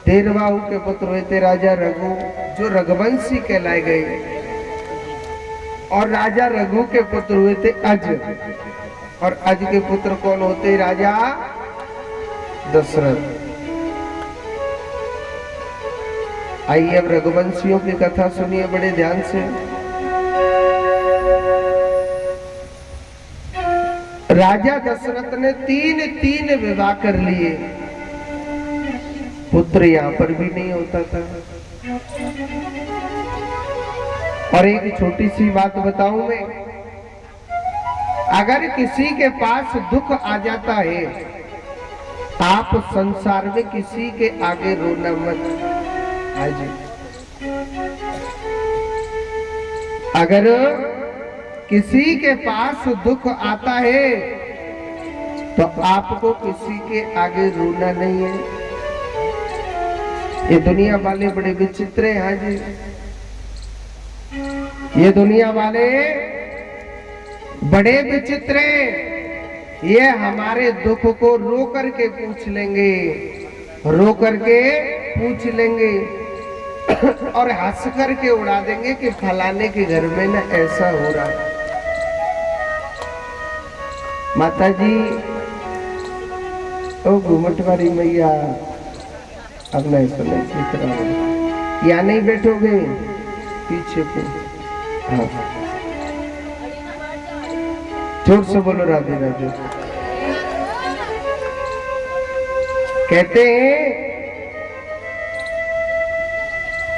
धीरबाहु के पुत्र हुए थे राजा रघु, जो रघुवंशी कहलाए गए। और राजा रघु के पुत्र हुए थे अज, और अज के पुत्र कौन होते? राजा दशरथ। आइए अब रघुवंशियों की कथा सुनिए बड़े ध्यान से। राजा दशरथ ने तीन विवाह कर लिए। पुत्र यहां पर भी नहीं होता था। और एक छोटी सी बात बताऊं मैं, अगर किसी के पास दुख आ जाता है, आप संसार में किसी के आगे रोना मत। अगर किसी के पास दुख आता है तो आपको किसी के आगे रोना नहीं है। ये दुनिया वाले बड़े विचित्र हैं। हाँ जी, ये दुनिया वाले बड़े विचित्र हैं। ये हमारे दुख को रो करके पूछ लेंगे, रो करके पूछ लेंगे और हंस करके उड़ा देंगे कि फलाने के घर में ना ऐसा हो रहा है। माता जी, ओ घूमटवारी मैया, अब नहीं सुना या नहीं बैठोगे पीछे पे? हाँ, जोर से बोलो राधे राधे। कहते हैं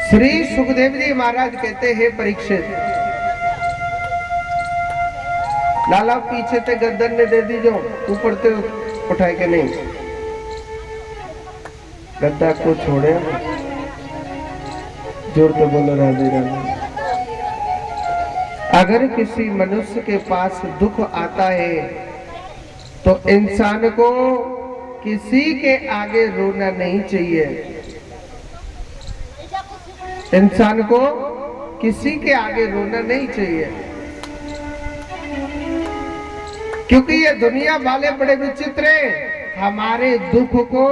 श्री सुखदेव जी महाराज कहते हैं, परीक्षित लाला पीछे ते गर्दन ने दे दी जो ऊपर ते उठाए के नहीं, गद्दा को छोड़े। जोर तो बोलो राधे राधे। अगर किसी मनुष्य के पास दुख आता है तो इंसान को किसी के आगे रोना नहीं चाहिए। इंसान को किसी के आगे रोना नहीं चाहिए, क्योंकि ये दुनिया वाले बड़े विचित्र हैं। हमारे दुख को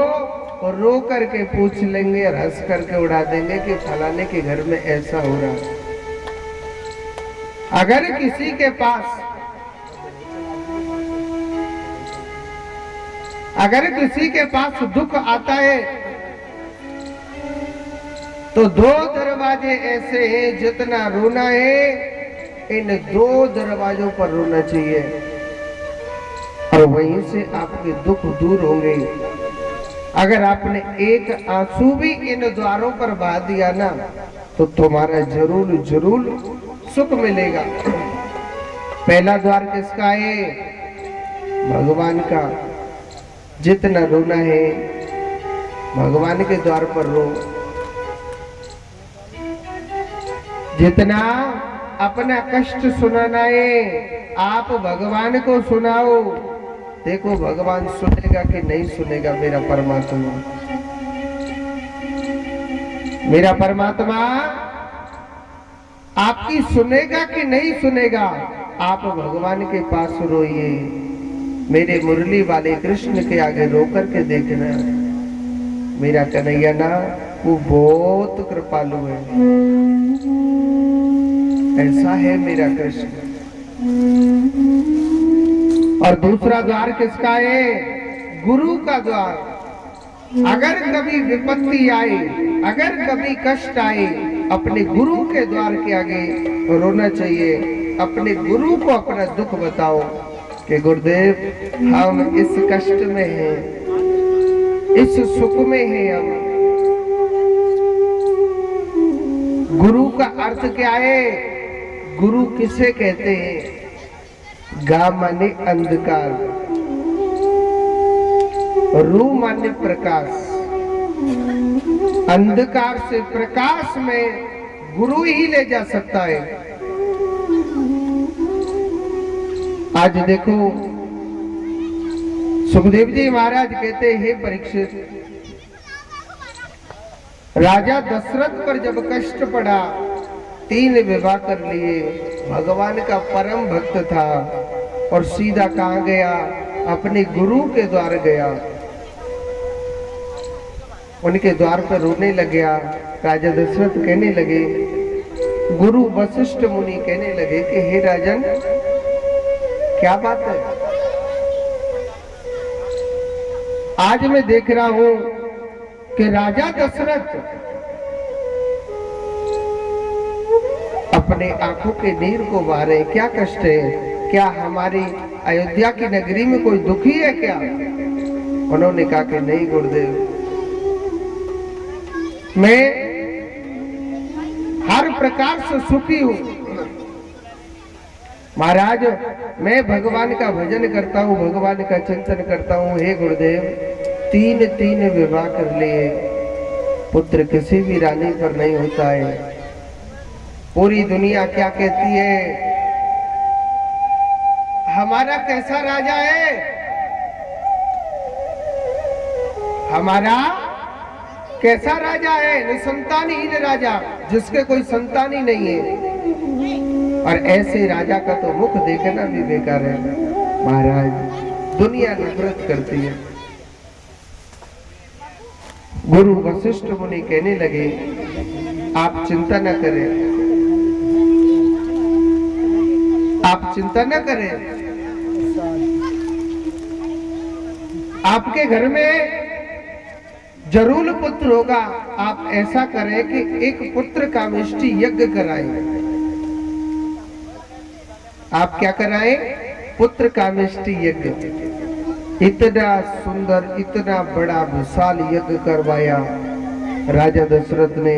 रो करके पूछ लेंगे और हंस करके उड़ा देंगे कि फलाने के घर में ऐसा हो रहा है। अगर किसी के पास दुख आता है तो दो दरवाजे ऐसे हैं, जितना रोना है इन दो दरवाजों पर रोना चाहिए और वहीं से आपके दुख दूर होंगे। अगर आपने एक आंसू भी इन द्वारों पर बहा दिया ना तो तुम्हारा जरूर जरूर सुख मिलेगा। पहला द्वार किसका है? भगवान का। जितना रोना है भगवान के द्वार पर रो, जितना अपना कष्ट सुनाना है आप भगवान को सुनाओ। देखो भगवान सुनेगा कि नहीं सुनेगा। मेरा परमात्मा आपकी सुनेगा कि नहीं सुनेगा। आप भगवान के पास रोइए। मेरे मुरली वाले कृष्ण के आगे रो करके देखना, मेरा कन्हैया ना वो बहुत कृपालु है। ऐसा है मेरा कृष्ण। और दूसरा द्वार किसका है? गुरु का द्वार। अगर कभी विपत्ति आए, अगर कभी कष्ट आए, अपने गुरु के द्वार के आगे रोना चाहिए। अपने गुरु को अपना दुख बताओ कि गुरुदेव हम इस कष्ट में हैं, इस सुख में हैं हम। गुरु का अर्थ क्या है? गुरु किसे कहते हैं? गा माने अंधकार, रू माने प्रकाश। अंधकार से प्रकाश में गुरु ही ले जा सकता है। आज देखो सुखदेव जी महाराज कहते हैं, परीक्षित, राजा दशरथ पर जब कष्ट पड़ा 3 विवाह कर लिए। भगवान का परम भक्त था और सीधा कहाँ गया? अपने गुरु के द्वार गया। उनके द्वार पर रोने लगा। राजा दशरथ कहने लगे, गुरु वशिष्ठ मुनि कहने लगे कि हे राजन, क्या बात है? आज मैं देख रहा हूं कि राजा दशरथ अपने आंखों के नीर को बहा रहे। क्या कष्ट है? क्या हमारी अयोध्या की नगरी में कोई दुखी है क्या? उन्होंने कहा कि नहीं गुरुदेव, मैं हर प्रकार से सुखी हूं। महाराज, मैं भगवान का भजन करता हूं, भगवान का चिंतन करता हूं। हे गुरुदेव, 3 विवाह कर लिए, पुत्र किसी भी रानी पर नहीं होता है। पूरी दुनिया क्या कहती है? हमारा कैसा राजा है? हमारा कैसा राजा है? निसंतानहीन राजा, जिसके कोई संतान ही नहीं है। और ऐसे राजा का तो मुख देखना भी बेकार है। महाराज, दुनिया नफरत करती है। गुरु वशिष्ठ मुनि कहने लगे, आप चिंता न करें, आप चिंता न करें। आपके घर में जरूर पुत्र होगा। आप ऐसा करें कि एक पुत्र का कामेष्टि यज्ञ कराएं। आप क्या कराएं? पुत्र का कामेष्टि यज्ञ। इतना सुंदर, इतना बड़ा विशाल यज्ञ करवाया राजा दशरथ ने।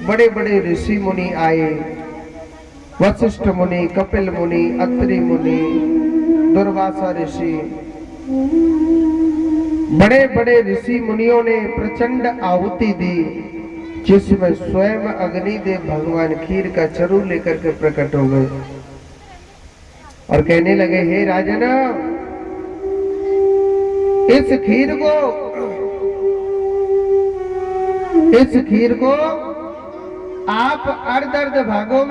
बड़े बड़े ऋषि मुनि आए, वशिष्ठ मुनि, कपिल मुनि, अत्रि मुनि, दुर्वासा ऋषि, बड़े बड़े ऋषि मुनियों ने प्रचंड आहुति दी, जिसमें स्वयं अग्निदेव भगवान खीर का चरू लेकर के प्रकट हो गए और कहने लगे, हे राजन, इस खीर को आप अर्ध अर्ध भागों में